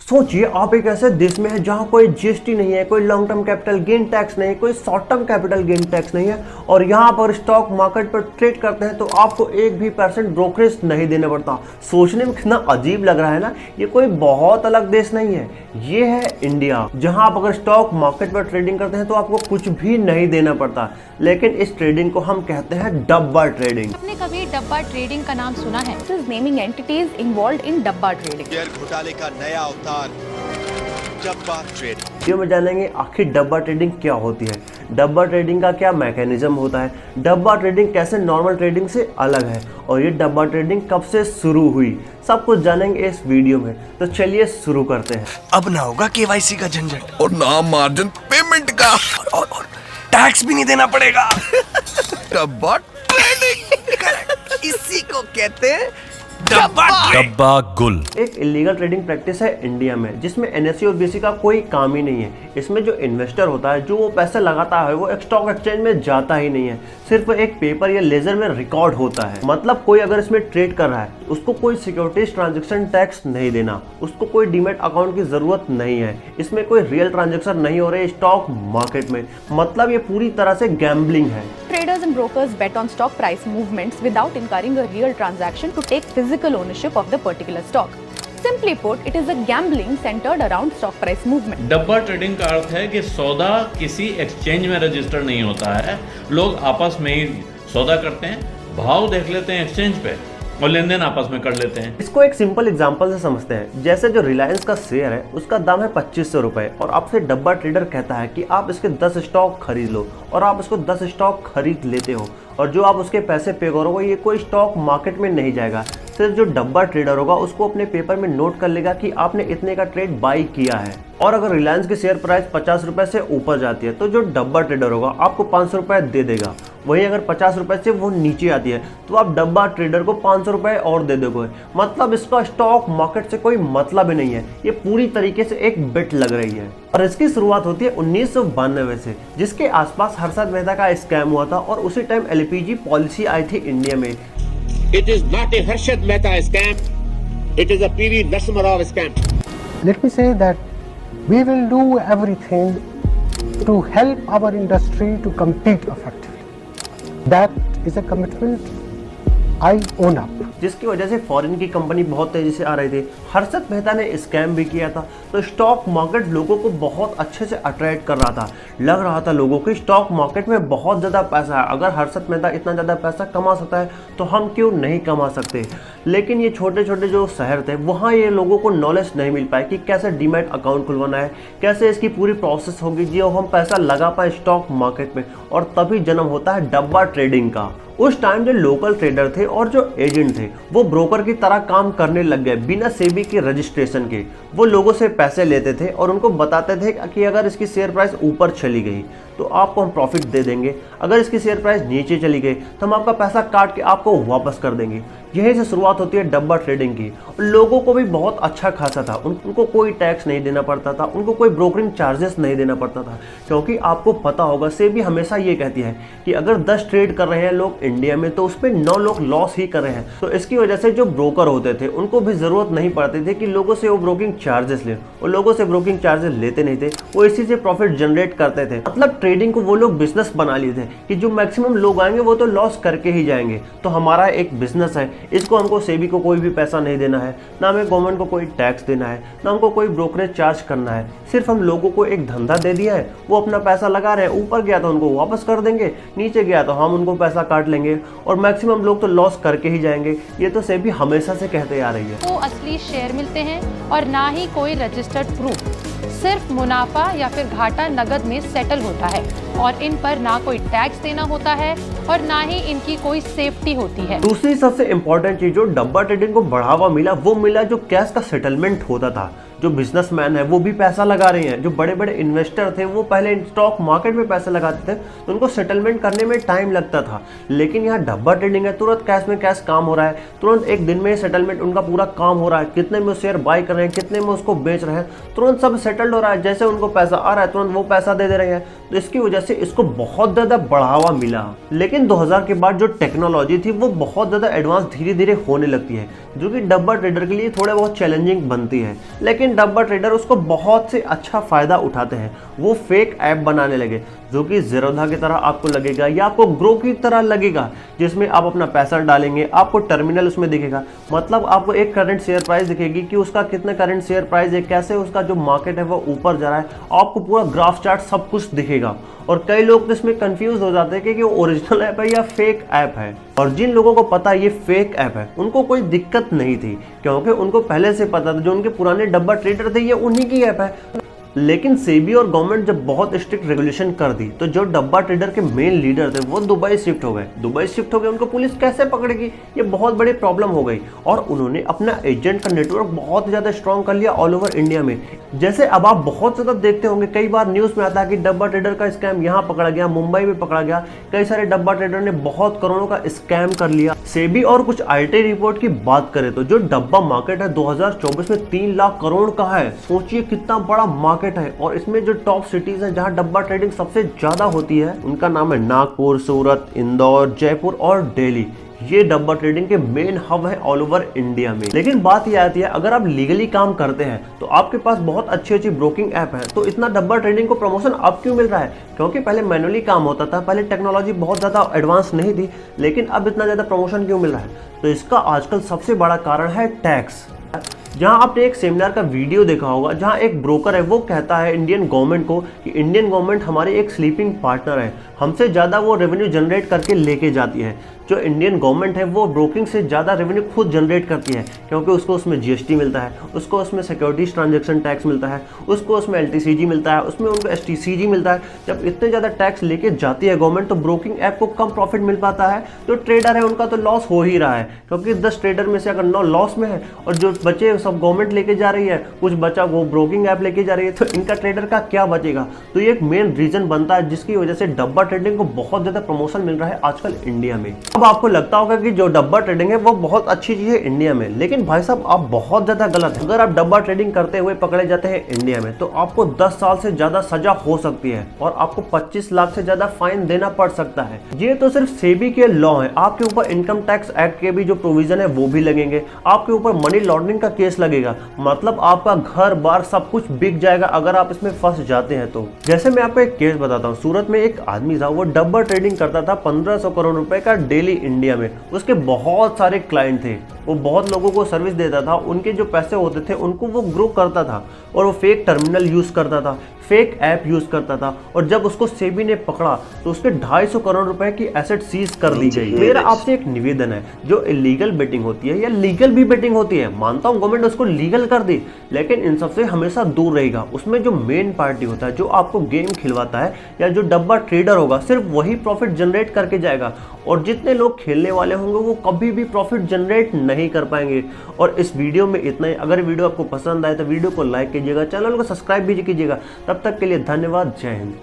सोचिए आप एक ऐसे देश में है जहां कोई जीएसटी नहीं है, कोई long term capital gain tax नहीं, कोई short term capital gain tax नहीं है, और यहां पर स्टॉक मार्केट पर ट्रेड करते हैं तो आपको एक भी % ब्रोकरेज नहीं देना पड़ता। सोचने में कितना अजीब लग रहा है ना। ये कोई बहुत अलग देश नहीं है, ये है इंडिया, जहां आप अगर स्टॉक मार्केट पर ट्रेडिंग करते हैं तो आपको कुछ भी नहीं देना पड़ता। लेकिन इस ट्रेडिंग को हम कहते हैं डब्बा ट्रेडिंग। आपने कभी डब्बा ट्रेडिंग का नाम सुना है? It is naming entities involved in डब्बा ट्रेडिंग। शेयर घोटाले का नया अवतार डब्बा ट्रेडिंग। वीडियो में जानेंगे आखिर डब्बा ट्रेडिंग क्या होती है, डब्बा ट्रेडिंग का क्या मैकेनिज्म होता है, डब्बा ट्रेडिंग कैसे नॉर्मल ट्रेडिंग से अलग है, और ये डब्बा ट्रेडिंग कब से शुरू हुई, सब कुछ जानेंगे इस वीडियो में। तो चलिए शुरू करते हैं। अब ना होगा केवाईसी का झंझट और ना मार्जिन पेमेंट का और टैक्स भी नहीं देना पड़ेगा। डब्बा ट्रेडिंग, इसी को कहते हैं डब्बा गुल। एक इलीगल ट्रेडिंग प्रैक्टिस है इंडिया में, जिसमें एनएसई और बीएसई का कोई काम ही नहीं है। इसमें जो इन्वेस्टर होता है, जो वो पैसे लगाता है, वो एक स्टॉक एक्सचेंज में जाता ही नहीं है, सिर्फ एक पेपर या लेजर में रिकॉर्ड होता है। मतलब कोई अगर इसमें ट्रेड कर रहा है, उसको कोई सिक्योरिटीज ट्रांजेक्शन टैक्स नहीं देना, उसको कोई डीमैट अकाउंट की जरूरत नहीं है, इसमें कोई रियल ट्रांजेक्शन नहीं हो रहे स्टॉक मार्केट में। मतलब ये पूरी तरह से गैम्बलिंग है। Traders and brokers bet on stock price movements without incurring a real transaction to take physical ownership of the particular stock. Simply put, it is a gambling centered around stock price movement. डब्बा trading का अर्थ है कि सौदा किसी exchange में register नहीं होता है, लोग आपस में ही सौदा करते हैं, भाव देख लेते हैं एक्सचेंज पे और लेन देन आपस में कर लेते हैं। इसको एक सिंपल एग्जांपल से समझते हैं। जैसे जो रिलायंस का शेयर है, उसका दाम है 2500 रुपए, और आपसे डब्बा ट्रेडर कहता है कि आप इसके 10 स्टॉक खरीद लो, और आप इसको 10 स्टॉक खरीद लेते हो, और जो आप उसके पैसे पे करोगे ये कोई स्टॉक मार्केट में नहीं जाएगा। सिर्फ जो डब्बा ट्रेडर होगा उसको अपने पेपर में नोट कर लेगा कि आपने इतने का ट्रेड बाई किया है। और अगर रिलायंस की शेयर प्राइस 50 रुपए से ऊपर जाती है तो जो डब्बा ट्रेडर होगा आपको 500 रुपए दे देगा। वहीं अगर 50 रुपए से वो नीचे आती है तो आप डब्बा ट्रेडर को 500 रुपए और दे दोगे। मतलब इसका स्टॉक मार्केट से कोई मतलब ही नहीं है, ये पूरी तरीके से एक बेट लग रही है। और इसकी शुरुआत होती है 1992 से, जिसके आसपास हर्षद मेहता का स्कैम हुआ था, और उसी टाइम एलपीजी पॉलिसी आई थी इंडिया में। It is not a Harshad Mehta scam. It is a PV Narasimha Rao scam. Let me say that we will do everything to help our industry to compete effectively. That is a commitment I own up. जिसकी वजह से foreign की company बहुत तेजी से आ रही थी। हर्षद मेहता ने स्कैम भी किया था, तो स्टॉक मार्केट लोगों को बहुत अच्छे से अट्रैक्ट कर रहा था। लग रहा था लोगों को स्टॉक मार्केट में बहुत ज़्यादा पैसा है, अगर हर्षद मेहता इतना ज़्यादा पैसा कमा सकता है तो हम क्यों नहीं कमा सकते। लेकिन ये छोटे छोटे जो शहर थे, वहाँ ये लोगों को नॉलेज नहीं मिल पाई कि कैसे डीमैट अकाउंट खुलवाना है, कैसे इसकी पूरी प्रोसेस होगी जो हम पैसा लगा पाए स्टॉक मार्केट में। और तभी जन्म होता है डब्बा ट्रेडिंग का। उस टाइम जो लोकल ट्रेडर थे और जो एजेंट थे, वो ब्रोकर की तरह काम करने लग गए बिना सेबी के रजिस्ट्रेशन के। वो लोगों से पैसे लेते थे और उनको बताते थे कि अगर इसकी शेयर प्राइस ऊपर चली गई तो आपको हम प्रॉफिट दे देंगे, अगर इसकी शेयर प्राइस नीचे चली गई तो हम आपका पैसा काट के आपको वापस कर देंगे। यहीं से शुरुआत होती है डब्बा ट्रेडिंग की। लोगों को भी बहुत अच्छा खासा था, उनको कोई टैक्स नहीं देना पड़ता था, उनको कोई ब्रोकरिंग चार्जेस नहीं देना पड़ता था। क्योंकि आपको पता होगा, सेबी हमेशा ये कहती है कि अगर 10 ट्रेड कर रहे हैं लोग इंडिया में तो उसमें 9 लोग लॉस ही कर रहे हैं। तो इसकी वजह से जो ब्रोकर होते थे उनको भी जरूरत नहीं पड़ती थी कि लोगों से वो ब्रोकिंग चार्जेस ले, वो लोगों से ब्रोकिंग चार्जेस लेते नहीं थे, वो इसी से प्रॉफिट जनरेट करते थे। मतलब ट्रेडिंग को वो लोग बिजनेस बना लिए थे कि जो मैक्सिमम लोग आएंगे वो तो लॉस करके ही जाएंगे। तो हमारा एक बिजनेस है, इसको हमको सेबी को कोई भी पैसा नहीं देना है, ना हमें गवर्नमेंट को कोई टैक्स देना है, ना हमको कोई ब्रोकरेज चार्ज करना है। सिर्फ हम लोगों को एक धंधा दे दिया है, वो अपना पैसा लगा रहे हैं, ऊपर गया तो उनको वापस कर देंगे, नीचे गया तो हम उनको पैसा काट लेंगे, और मैक्सिमम लोग तो लॉस करके ही जाएंगे। ये तो सेबी हमेशा से कहते आ रही है। को असली शेयर मिलते हैं और ना ही कोई रजिस्टर्ड प्रूफ, सिर्फ मुनाफा या फिर घाटा नगद में सेटल होता है, और इन पर ना कोई टैक्स देना होता है और ना ही इनकी कोई सेफ्टी होती है। दूसरी सबसे इंपॉर्टेंट चीज जो डब्बा ट्रेडिंग को बढ़ावा मिला, वो मिला जो कैश का सेटलमेंट होता था। जो बिजनेसमैन है वो भी पैसा लगा रहे हैं, जो बड़े बड़े इन्वेस्टर थे वो पहले स्टॉक मार्केट में पैसे लगाते थे तो उनको सेटलमेंट करने में टाइम लगता था। लेकिन यहाँ डब्बा ट्रेडिंग है, तुरंत कैश में कैश काम हो रहा है, तुरंत एक दिन में सेटलमेंट उनका पूरा काम हो रहा है। कितने में शेयर बाय कर रहे हैं, कितने में उसको बेच रहे हैं, तुरंत सब सेटल्ड हो रहा है। जैसे उनको पैसा आ रहा है तुरंत वो पैसा दे रहे हैं। तो इसकी वजह से इसको बहुत ज़्यादा बढ़ावा मिला। लेकिन 2000 के बाद जो टेक्नोलॉजी थी वो बहुत ज़्यादा एडवांस धीरे धीरे होने लगती है, जो कि डब्बा ट्रेडर के लिए थोड़े बहुत चैलेंजिंग बनती है। लेकिन लेकिन डब्बा ट्रेडर उसको बहुत से अच्छा फायदा उठाते हैं। वो फेक ऐप बनाने लगे जो कि ज़ीरोधा की तरह आपको लगेगा या आपको ग्रो की तरह लगेगा, जिसमें आप अपना पैसा डालेंगे, आपको टर्मिनल उसमें दिखेगा, मतलब आपको एक करंट शेयर प्राइस दिखेगी कि उसका कितना करंट शेयर प्राइस है, कैसे उसका जो मार्केट है वो ऊपर जा रहा है, आपको पूरा ग्राफ चार्ट सब कुछ दिखेगा। और कई लोग तो इसमें कंफ्यूज हो जाते हैं कि वो ओरिजिनल ऐप है या फेक ऐप है। और जिन लोगों को पता ये फेक ऐप है उनको कोई दिक्कत नहीं थी, क्योंकि उनको पहले से पता था जो उनके पुराने डब्बा ट्रेडर थे ये उन्हीं की ऐप है। लेकिन सेबी और गवर्नमेंट जब बहुत स्ट्रिक्ट रेगुलेशन कर दी तो जो डब्बा ट्रेडर के मेन लीडर थे वो दुबई शिफ्ट हो गए। उनको पुलिस कैसे पकड़ेगी, ये बहुत बड़ी प्रॉब्लम हो गई। और उन्होंने अपना एजेंट का नेटवर्क बहुत ज़्यादा स्ट्रॉन्ग कर लिया ऑल ओवर इंडिया में। जैसे अब आप बहुत ज़्यादा देखते होंगे, कई बार न्यूज़ में आता है कि डब्बा ट्रेडर का स्कैम यहाँ पकड़ा गया, मुंबई में पकड़ा गया, कई सारे डब्बा ट्रेडर ने बहुत करोड़ों का स्कैम कर लिया। सेबी और कुछ IT रिपोर्ट की बात करें तो जो डब्बा मार्केट है 2024 में 3 लाख करोड़ का है। सोचिए कितना बड़ा मार्केट है। और इसमें जो टॉप सिटीज हैं जहां डब्बा ट्रेडिंग सबसे ज्यादा होती है उनका नाम है नागपुर, सूरत, इंदौर, जयपुर और दिल्ली। ये डब्बा ट्रेडिंग के मेन हब है ऑल ओवर इंडिया में। लेकिन बात यह आती है, अगर आप लीगली काम करते हैं तो आपके पास बहुत अच्छी अच्छी ब्रोकिंग ऐप है, तो इतना डब्बा ट्रेडिंग को प्रमोशन अब क्यों मिल रहा है? क्योंकि पहले मैनुअली काम होता था, पहले टेक्नोलॉजी बहुत ज़्यादा एडवांस नहीं थी, लेकिन अब इतना ज़्यादा प्रमोशन क्यों मिल रहा है? तो इसका आजकल सबसे बड़ा कारण है टैक्स। जहां आपने एक सेमिनार का वीडियो देखा होगा जहां एक ब्रोकर है वो कहता है इंडियन गवर्नमेंट को कि इंडियन गवर्नमेंट हमारी एक स्लीपिंग पार्टनर है, हमसे ज़्यादा वो रेवेन्यू जनरेट करके लेके जाती है। जो इंडियन गवर्नमेंट है वो ब्रोकिंग से ज़्यादा रेवेन्यू खुद जनरेट करती है, क्योंकि उसको उसमें GST मिलता है, उसको उसमें सिक्योरिटीज ट्रांजेक्शन टैक्स मिलता है, उसको उसमें LTCG मिलता है, उसमें उनको STCG मिलता है। जब इतने ज़्यादा टैक्स लेके जाती है गवर्नमेंट तो ब्रोकिंग ऐप को कम प्रॉफिट मिल पाता है। जो ट्रेडर है उनका तो लॉस हो ही रहा है, क्योंकि 10 ट्रेडर में से अगर 9 लॉस में है और जो बचे सब गवर्नमेंट लेके जा रही है, कुछ बचा वो ब्रोकिंग ऐप लेके जा रही है, तो इनका ट्रेडर का क्या बचेगा? तो ये एक मेन रीजन बनता है जिसकी वजह से डब्बा ट्रेडिंग को बहुत ज़्यादा प्रमोशन मिल रहा है आजकल इंडिया में। अब आपको लगता होगा कि जो डब्बा ट्रेडिंग है वो बहुत अच्छी चीज है इंडिया में, लेकिन भाई साहब आप बहुत ज्यादा गलत है। अगर आप डब्बा ट्रेडिंग करते हुए पकड़े जाते हैं इंडिया में तो आपको 10 साल से ज्यादा सजा हो सकती है और आपको 25 लाख से ज्यादा फाइन देना पड़ सकता है। ये तो सिर्फ सेबी के लॉ है, आपके ऊपर इनकम टैक्स एक्ट के भी जो प्रोविजन है वो भी लगेंगे, आपके ऊपर मनी लॉन्ड्रिंग का केस लगेगा, मतलब आपका घर बार सब कुछ बिक जाएगा अगर आप इसमें फंस जाते हैं तो। जैसे मैं आपको एक केस बताता हूँ, सूरत में एक आदमी था, वो डब्बा ट्रेडिंग करता था 1500 करोड़ रुपए का डेली इंडिया में। उसके बहुत सारे क्लाइंट थे, वो बहुत लोगों को सर्विस देता था, उनके जो पैसे होते थे उनको वो ग्रो करता था और वो फेक टर्मिनल यूज करता था, फेक ऐप यूज करता था। और जब उसको सेबी ने पकड़ा तो उसके 250 करोड़ रुपए की एसेट सीज कर दी गई। मेरा आपसे एक निवेदन है, जो इलीगल बेटिंग होती है या लीगल भी बेटिंग होती है, मानता हूँ गवर्नमेंट उसको लीगल कर दी, लेकिन इन सबसे हमेशा दूर रहेगा। उसमें जो मेन पार्टी होता है, जो आपको गेम खिलवाता है या जो डब्बा ट्रेडर होगा, सिर्फ वही प्रॉफिट जनरेट करके जाएगा और जितने लोग खेलने वाले होंगे वो कभी भी प्रॉफिट जनरेट नहीं कर पाएंगे। और इस वीडियो में इतना ही। अगर वीडियो आपको पसंद आए तो वीडियो को लाइक कीजिएगा, चैनल को सब्सक्राइब भी कीजिएगा। तब तक के लिए धन्यवाद, जय हिंद।